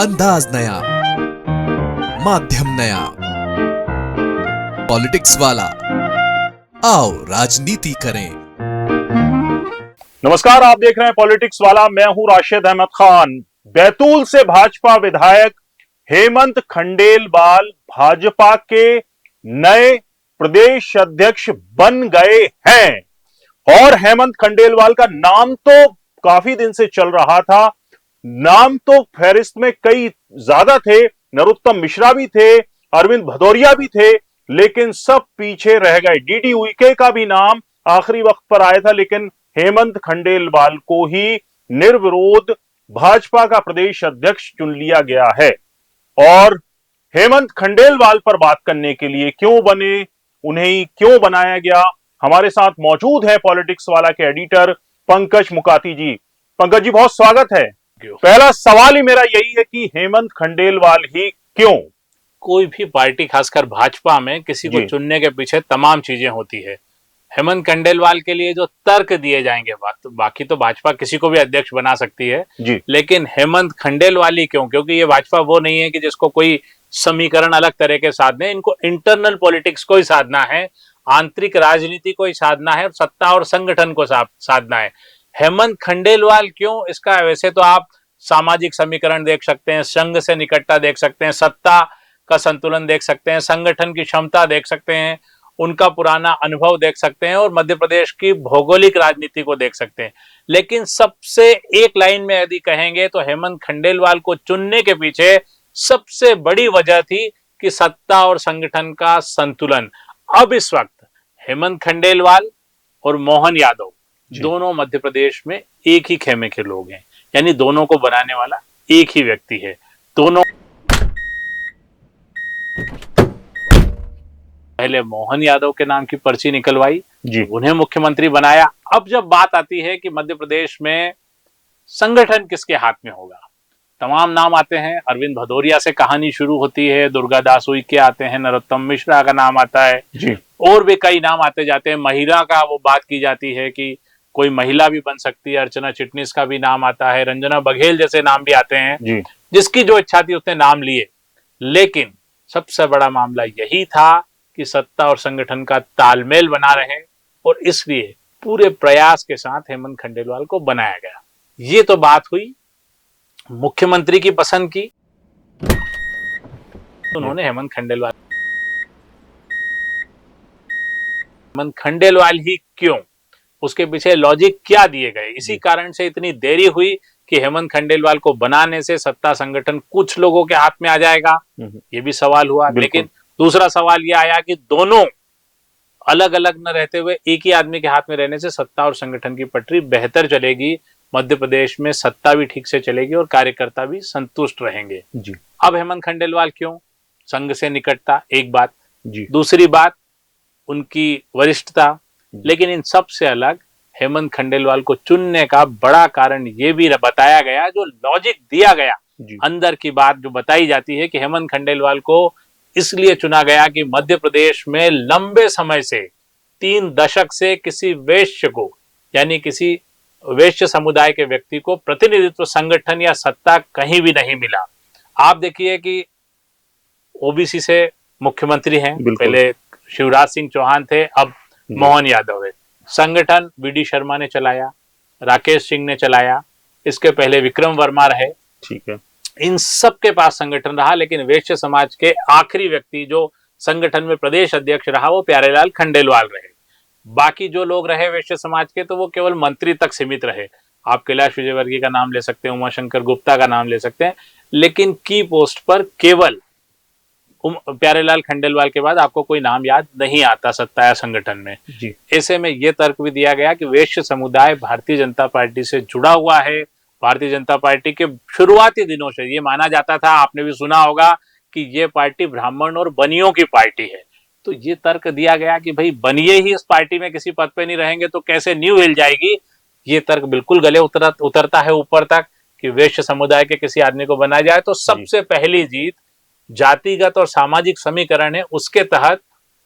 अंदाज नया, माध्यम नया, पॉलिटिक्स वाला, आओ राजनीति करें। नमस्कार, आप देख रहे हैं पॉलिटिक्स वाला। मैं हूं राशिद अहमद खान। बैतूल से भाजपा विधायक हेमंत खंडेलवाल भाजपा के नए प्रदेश अध्यक्ष बन गए हैं और हेमंत खंडेलवाल का नाम तो काफी दिन से चल रहा था। नाम तो फहरिस्त में कई ज्यादा थे, नरोत्तम मिश्रा भी थे, अरविंद भदौरिया भी थे, लेकिन सब पीछे रह गए। डीडी उइके का भी नाम आखिरी वक्त पर आया था, लेकिन हेमंत खंडेलवाल को ही निर्विरोध भाजपा का प्रदेश अध्यक्ष चुन लिया गया है। और हेमंत खंडेलवाल पर बात करने के लिए क्यों बने, उन्हें क्यों बनाया गया, हमारे साथ मौजूद है पॉलिटिक्स वाला के एडिटर पंकज मुकाती जी। पंकज जी, बहुत स्वागत है। पहला सवाल ही मेरा यही है कि हेमंत खंडेलवाल ही क्यों? कोई भी पार्टी, खासकर भाजपा में, किसी को चुनने के पीछे तमाम चीजें होती है। हेमंत खंडेलवाल के लिए जो तर्क दिए जाएंगे, बाकी तो भाजपा किसी को भी अध्यक्ष बना सकती है जी। लेकिन हेमंत खंडेलवाल ही क्यों? क्योंकि ये भाजपा वो नहीं है कि जिसको कोई समीकरण अलग तरह के साधने, इनको इंटरनल पॉलिटिक्स को ही साधना है, आंतरिक राजनीति को ही साधना है, सत्ता और संगठन को साधना है। हेमंत खंडेलवाल क्यों? इसका वैसे तो आप सामाजिक समीकरण देख सकते हैं, संघ से निकटता देख सकते हैं, सत्ता का संतुलन देख सकते हैं, संगठन की क्षमता देख सकते हैं, उनका पुराना अनुभव देख सकते हैं और मध्य प्रदेश की भौगोलिक राजनीति को देख सकते हैं। लेकिन सबसे एक लाइन में यदि कहेंगे तो हेमंत खंडेलवाल को चुनने के पीछे सबसे बड़ी वजह थी कि सत्ता और संगठन का संतुलन। अब इस वक्त हेमंत खंडेलवाल और मोहन यादव दोनों मध्य प्रदेश में एक ही खेमे के लोग हैं, यानी दोनों को बनाने वाला एक ही व्यक्ति है। दोनों पहले मोहन यादव के नाम की पर्ची निकलवाई जी, उन्हें मुख्यमंत्री बनाया। अब जब बात आती है कि मध्य प्रदेश में संगठन किसके हाथ में होगा, तमाम नाम आते हैं। अरविंद भदौरिया से कहानी शुरू होती है, दुर्गादास उइके आते हैं, नरोत्तम मिश्रा का नाम आता है जी, और भी कई नाम आते जाते हैं। महिला का वो बात की जाती है कि कोई महिला भी बन सकती है, अर्चना चिटनिस का भी नाम आता है, रंजना बघेल जैसे नाम भी आते हैं जी। जिसकी जो इच्छा थी उसने नाम लिए, लेकिन सबसे बड़ा मामला यही था कि सत्ता और संगठन का तालमेल बना रहे, और इसलिए पूरे प्रयास के साथ हेमंत खंडेलवाल को बनाया गया। ये तो बात हुई मुख्यमंत्री की पसंद की, उन्होंने हेमंत खंडेलवाल ही क्यों, उसके पीछे लॉजिक क्या दिए गए, इसी कारण से इतनी देरी हुई कि हेमंत खंडेलवाल को बनाने से सत्ता संगठन कुछ लोगों के हाथ में आ जाएगा, ये भी सवाल हुआ। लेकिन दूसरा सवाल यह आया कि दोनों अलग अलग न रहते हुए एक ही आदमी के हाथ में रहने से सत्ता और संगठन की पटरी बेहतर चलेगी, मध्य प्रदेश में सत्ता भी ठीक से चलेगी और कार्यकर्ता भी संतुष्ट रहेंगे जी। अब हेमंत खंडेलवाल क्यों? संघ से निकटता एक बात जी, दूसरी बात उनकी वरिष्ठता। लेकिन इन सब से अलग हेमंत खंडेलवाल को चुनने का बड़ा कारण ये भी बताया गया, जो लॉजिक दिया गया, अंदर की बात जो बताई जाती है कि हेमंत खंडेलवाल को इसलिए चुना गया कि मध्य प्रदेश में लंबे समय से 3 दशक से किसी वेश्य को, यानी किसी वेश्य समुदाय के व्यक्ति को प्रतिनिधित्व, संगठन या सत्ता कहीं भी नहीं मिला। आप देखिए कि ओबीसी से मुख्यमंत्री हैं, पहले शिवराज सिंह चौहान थे, अब मोहन यादव है। संगठन बीडी शर्मा ने चलाया, राकेश सिंह ने चलाया, इसके पहले विक्रम वर्मा रहे, ठीक है, इन सब के पास संगठन रहा। लेकिन वैश्य समाज के आखिरी व्यक्ति जो संगठन में प्रदेश अध्यक्ष रहा वो प्यारेलाल खंडेलवाल रहे। बाकी जो लोग रहे वैश्य समाज के, तो वो केवल मंत्री तक सीमित रहे। आप कैलाश विजयवर्गीय का नाम ले सकते हैं, उमाशंकर गुप्ता का नाम ले सकते हैं, लेकिन की पोस्ट पर केवल प्यारेलाल खंडेलवाल के बाद आपको कोई नाम याद नहीं आता सत्ता या संगठन में जी। ऐसे में यह तर्क भी दिया गया कि वैश्य समुदाय भारतीय जनता पार्टी से जुड़ा हुआ है। भारतीय जनता पार्टी के शुरुआती दिनों से ये माना जाता था, आपने भी सुना होगा कि ये पार्टी ब्राह्मण और बनियों की पार्टी है। तो ये तर्क दिया गया कि भाई बनिए ही इस पार्टी में किसी पद पे नहीं रहेंगे तो कैसे नींव हिल जाएगी। ये तर्क बिल्कुल गले उतरता है ऊपर तक कि वैश्य समुदाय के किसी आदमी को बनाया जाए। तो सबसे पहली जीत जातिगत और सामाजिक समीकरण है, उसके तहत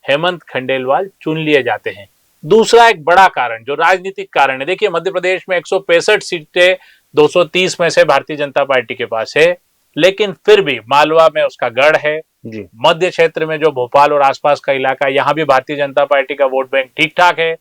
हेमंत खंडेलवाल चुन लिए जाते हैं। दूसरा एक बड़ा कारण जो राजनीतिक कारण है, देखिए मध्य प्रदेश में 165 सीटें 230 में से भारतीय जनता पार्टी के पास है, लेकिन फिर भी मालवा में उसका गढ़ है। जी मध्य क्षेत्र में जो भोपाल और आसपास का इलाका, यहाँ भी भारतीय जनता पार्टी का वोट बैंक ठीक ठाक है।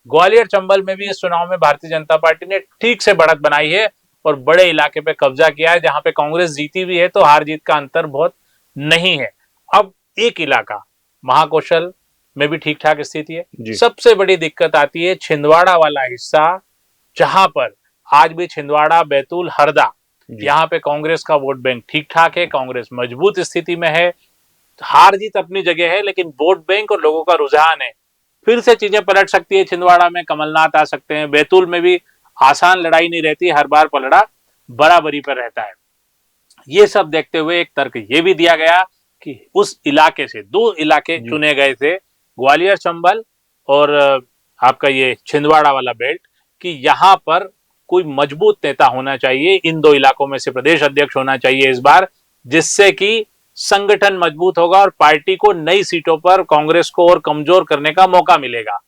ग्वालियर चंबल में भी इस चुनाव में भारतीय जनता पार्टी ने ठीक से बढ़त बनाई है और बड़े इलाके पे कब्जा किया है। जहां पे कांग्रेस जीती भी है तो हार जीत का अंतर बहुत नहीं है। अब एक इलाका महाकौशल में भी ठीक ठाक स्थिति है। सबसे बड़ी दिक्कत आती है छिंदवाड़ा वाला हिस्सा, जहां पर आज भी छिंदवाड़ा, बैतूल, हरदा, यहाँ पे कांग्रेस का वोट बैंक ठीक ठाक है। कांग्रेस मजबूत स्थिति में है। हार जीत अपनी जगह है, लेकिन वोट बैंक और लोगों का रुझान है। फिर से चीजें पलट सकती है। छिंदवाड़ा में कमलनाथ आ सकते हैं। बैतूल में भी आसान लड़ाई नहीं रहती, हर बार पलड़ा बराबरी पर रहता है। ये सब देखते हुए एक तर्क ये भी दिया गया कि उस इलाके से 2 इलाके चुने गए थे, ग्वालियर चंबल और आपका ये छिंदवाड़ा वाला बेल्ट, कि यहाँ पर कोई मजबूत नेता होना चाहिए। इन 2 इलाकों में से प्रदेश अध्यक्ष होना चाहिए इस बार, जिससे कि संगठन मजबूत होगा और पार्टी को नई सीटों पर कांग्रेस को और कमजोर करने का मौका मिलेगा।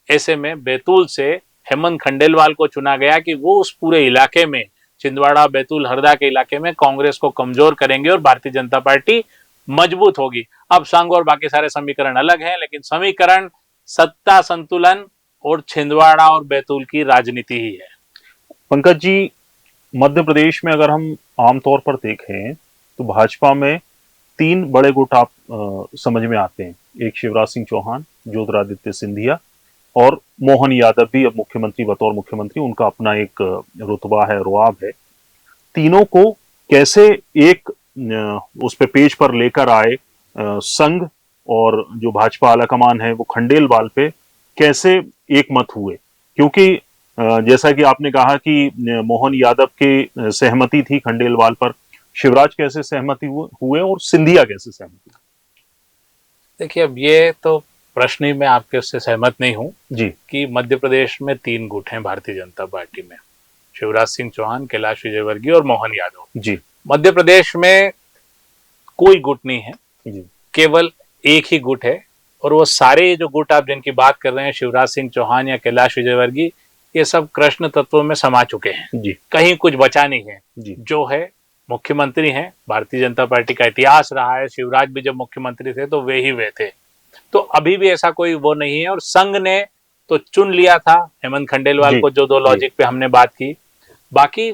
ऐसे में बैतूल से हेमंत खंडेलवाल को चुना गया कि वो उस पूरे इलाके में, छिंदवाड़ा, बैतूल, हरदा के इलाके में कांग्रेस को कमजोर करेंगे और भारतीय जनता पार्टी मजबूत होगी। अब संघ और बाकी सारे समीकरण अलग हैं, लेकिन समीकरण सत्ता संतुलन और छिंदवाड़ा और बैतूल की राजनीति ही है। पंकज जी, मध्य प्रदेश में अगर हम आमतौर पर देखें तो भाजपा में 3 बड़े गुट आप समझ में आते हैं। एक शिवराज सिंह चौहान, ज्योतिरादित्य सिंधिया और मोहन यादव भी अब मुख्यमंत्री, बतौर मुख्यमंत्री उनका अपना एक रुतबा है, रुआब है। तीनों को कैसे एक उस पे पेज पर लेकर आए संघ और जो भाजपा आलाकमान है वो खंडेलवाल पे कैसे एक मत हुए? क्योंकि जैसा कि आपने कहा कि मोहन यादव के सहमति थी खंडेलवाल पर, शिवराज कैसे सहमति हुए और सिंधिया कैसे सहमति? देखिए, अब ये तो प्रश्न ही मैं आपके उससे सहमत नहीं हूं जी कि मध्य प्रदेश में 3 गुट हैं भारतीय जनता पार्टी में, शिवराज सिंह चौहान, कैलाश विजयवर्गीय और मोहन यादव। जी मध्य प्रदेश में कोई गुट नहीं है जी, केवल एक ही गुट है। और वो सारे जो गुट आप जिनकी बात कर रहे हैं, शिवराज सिंह चौहान या कैलाश विजयवर्गीय, ये सब कृष्ण तत्वों में समा चुके हैं जी, कहीं कुछ बचा नहीं है जी, जो है मुख्यमंत्री हैं। भारतीय जनता पार्टी का इतिहास रहा है, शिवराज भी जब मुख्यमंत्री थे तो वे थे। तो अभी भी ऐसा कोई वो नहीं है। और संघ ने तो चुन लिया था हेमंत खंडेलवाल को, जो 2 लॉजिक पे हमने बात की। बाकी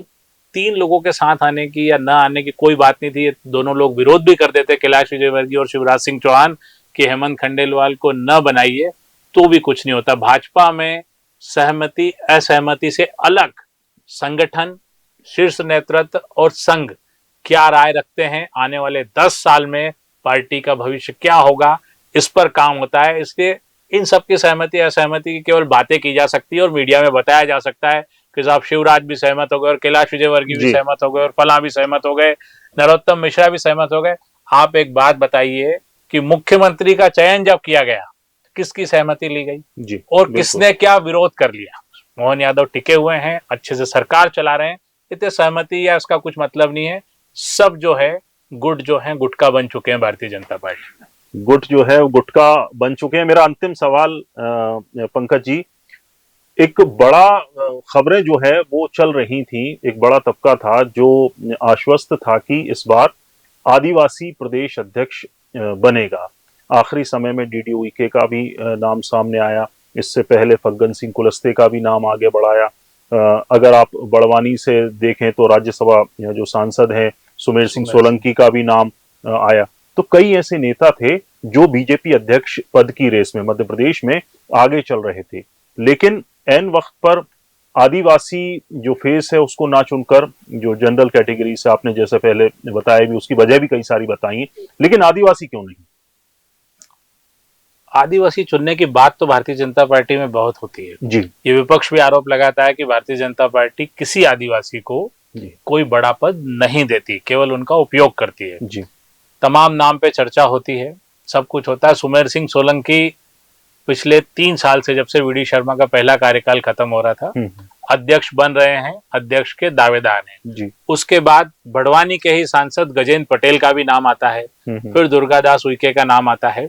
3 लोगों के साथ आने की या न आने की कोई बात नहीं थी। दोनों लोग विरोध भी कर देते, कैलाश विजयवर्गीय और शिवराज सिंह चौहान, कि हेमंत खंडेलवाल को न बनाइए तो भी कुछ नहीं होता। भाजपा में सहमति असहमति से अलग संगठन, शीर्ष नेतृत्व और संघ क्या राय रखते हैं, आने वाले 10 साल में पार्टी का भविष्य क्या होगा, इस पर काम होता है। इसलिए इन सबकी सहमति असहमति की केवल बातें की जा सकती है और मीडिया में बताया जा सकता है कि साहब शिवराज भी सहमत हो गए और कैलाश विजयवर्गीय भी सहमत हो गए और फलां भी सहमत हो गए, नरोत्तम मिश्रा भी सहमत हो गए। आप एक बात बताइए कि मुख्यमंत्री का चयन जब किया गया, किसकी सहमति ली गई जी, और किसने क्या विरोध कर लिया? मोहन यादव टिके हुए हैं, अच्छे से सरकार चला रहे हैं, इतने सहमति या इसका कुछ मतलब नहीं है। सब जो है गुट जो है गुटका बन चुके हैं भारतीय जनता पार्टी में। गुट जो है वो गुटका बन चुके हैं। मेरा अंतिम सवाल पंकज जी, एक बड़ा खबरें जो है वो चल रही थी, एक बड़ा तबका था जो आश्वस्त था कि इस बार आदिवासी प्रदेश अध्यक्ष बनेगा। आखिरी समय में डीडी उइके का भी नाम सामने आया, इससे पहले फग्गन सिंह कुलस्ते का भी नाम आगे बढ़ाया। अगर आप बड़वानी से देखें तो राज्यसभा जो सांसद हैं सुमेर सिंह सोलंकी का भी नाम आया। तो कई ऐसे नेता थे जो बीजेपी अध्यक्ष पद की रेस में मध्य प्रदेश में आगे चल रहे थे, लेकिन ऐन वक्त पर आदिवासी जो फेस है उसको ना चुनकर जो जनरल कैटेगरी से आपने जैसे पहले बताया भी, उसकी वजह भी कई सारी बताई, लेकिन आदिवासी क्यों नहीं? आदिवासी चुनने की बात तो भारतीय जनता पार्टी में बहुत होती है जी। ये विपक्ष भी आरोप लगाता है कि भारतीय जनता पार्टी किसी आदिवासी को कोई बड़ा पद नहीं देती, केवल उनका उपयोग करती है जी। तमाम नाम पे चर्चा होती है, सब कुछ होता है। सुमेर सिंह सोलंकी पिछले 3 साल से, जब से वीडी शर्मा का पहला कार्यकाल खत्म हो रहा था, अध्यक्ष बन रहे हैं, अध्यक्ष के दावेदार हैं जी। उसके बाद बड़वानी के ही सांसद गजेंद्र पटेल का भी नाम आता है, फिर दुर्गादास उइके का नाम आता है।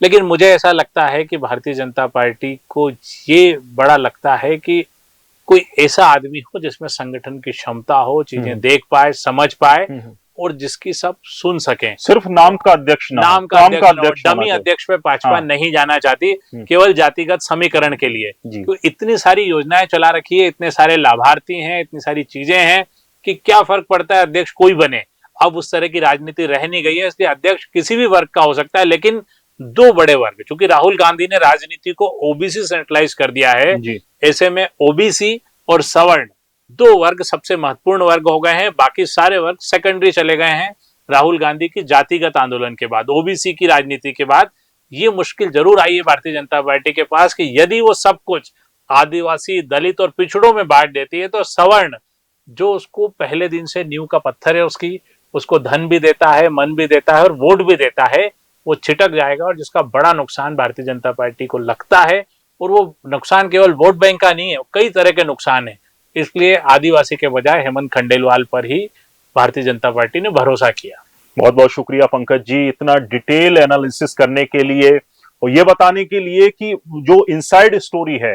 लेकिन मुझे ऐसा लगता है कि भारतीय जनता पार्टी को ये बड़ा लगता है कि कोई ऐसा आदमी हो जिसमें संगठन की क्षमता हो, चीजें देख पाए, समझ पाए और जिसकी सब सुन सकें। सिर्फ नाम का अध्यक्ष ना, नाम का काम अध्यक्ष, का अध्यक्ष डमी अध्यक्ष पे भाजपा हाँ। नहीं जाना चाहती, केवल जातिगत समीकरण के लिए। तो इतनी सारी योजनाएं चला रखी है, इतने सारे लाभार्थी हैं, इतनी सारी चीजें हैं कि क्या फर्क पड़ता है अध्यक्ष कोई बने। अब उस तरह की राजनीति रह नहीं गई है, इसलिए अध्यक्ष किसी भी वर्ग का हो सकता है, लेकिन दो बड़े वर्ग, क्योंकि राहुल गांधी ने राजनीति को ओबीसी सेंट्रलाइज कर दिया है, ऐसे में ओबीसी और सवर्ण दो वर्ग सबसे महत्वपूर्ण वर्ग हो गए हैं, बाकी सारे वर्ग सेकेंडरी चले गए हैं। राहुल गांधी की जातिगत आंदोलन के बाद, ओबीसी की राजनीति के बाद ये मुश्किल जरूर आई है भारतीय जनता पार्टी के पास कि यदि वो सब कुछ आदिवासी, दलित और पिछड़ों में बांट देती है तो सवर्ण, जो उसको पहले दिन से नींव का पत्थर है उसकी, उसको धन भी देता है, मन भी देता है और वोट भी देता है, वो छिटक जाएगा, और जिसका बड़ा नुकसान भारतीय जनता पार्टी को लगता है। और वो नुकसान केवल वोट बैंक का नहीं है, कई तरह के नुकसान है। इसलिए आदिवासी के बजाय हेमंत खंडेलवाल पर ही भारतीय जनता पार्टी ने भरोसा किया। बहुत बहुत शुक्रिया पंकज जी, इतना डिटेल एनालिसिस करने के लिए और ये बताने के लिए कि जो इनसाइड स्टोरी है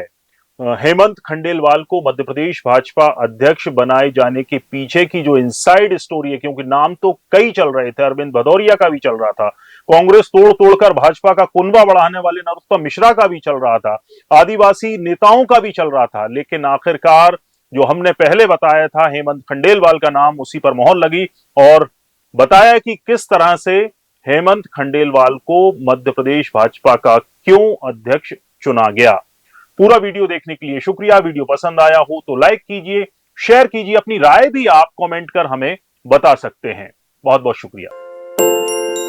हेमंत खंडेलवाल को मध्य प्रदेश भाजपा अध्यक्ष बनाए जाने के पीछे की जो इनसाइड स्टोरी है, क्योंकि नाम तो कई चल रहे थे, अरविंद भदौरिया का भी चल रहा था, कांग्रेस तोड़ तोड़कर भाजपा का कुनबा बढ़ाने वाले नरोत्तम मिश्रा का भी चल रहा था, आदिवासी नेताओं का भी चल रहा था, लेकिन आखिरकार जो हमने पहले बताया था हेमंत खंडेलवाल का नाम, उसी पर मोहर लगी और बताया कि किस तरह से हेमंत खंडेलवाल को मध्य प्रदेश भाजपा का क्यों अध्यक्ष चुना गया। पूरा वीडियो देखने के लिए शुक्रिया। वीडियो पसंद आया हो तो लाइक कीजिए, शेयर कीजिए, अपनी राय भी आप कमेंट कर हमें बता सकते हैं। बहुत बहुत शुक्रिया।